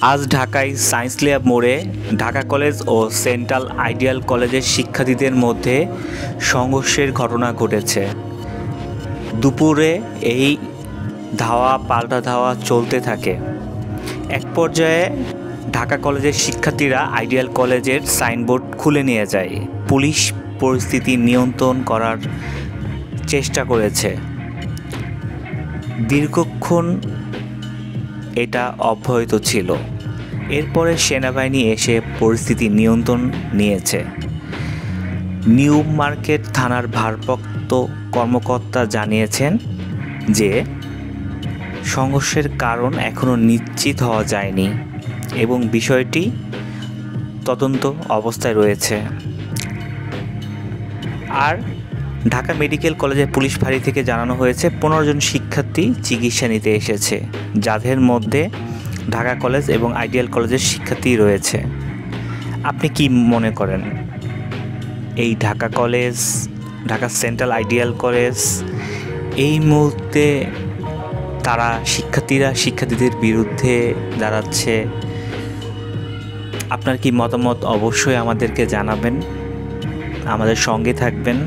আজ ঢাকায় science lab মোড়ে ঢাকা কলেজ ও সেন্ট্রাল আইডিয়াল কলেজের শিক্ষার্থীদের মধ্যে সংঘর্ষের ঘটনা ঘটেছে। দুপুরে এই ধাওয়া পাল্টা ধাওয়া চলতে থাকে। এক পর্যায়ে ঢাকা কলেজের শিক্ষার্থীরা আইডিয়াল কলেজের সাইনবোর্ড খুলে নিয়ে যায়। পুলিশ পরিস্থিতি নিয়ন্ত্রণ করার চেষ্টা করেছে। দীর্ঘক্ষণ এটা অব্যাহত ছিল। এরপরে সেনাবাহিনী এসে পরিস্থিতি নিয়ন্ত্রণ নিয়েছে। নিউ মার্কেট থানার ভারপ্রাপ্ত কর্মকর্তা জানিয়েছেন যে সংঘর্ষের কারণ এখনও নিশ্চিত হওয়া যায়নি এবং বিষয়টি তদন্ত অবস্থায় রয়েছে। আর ঢাকা মেডিকেল কলেজের পুলিশ ফাঁড়ি থেকে জানানো হয়েছে 15 জন শিক্ষার্থী চিকিৎসা নিতে এসেছে, যাদের মধ্যে ঢাকা কলেজ এবং আইডিয়াল কলেজের শিক্ষার্থী রয়েছে। আপনি কি মনে করেন এই Dhaka college, Dhaka central ideal college এই মুহূর্তে তারা শিক্ষার্থীদের বিরুদ্ধে দাঁড়াচ্ছে? আপনার কি মতামত অবশ্যই আমাদেরকে জানাবেন, আমাদের সঙ্গে থাকবেন।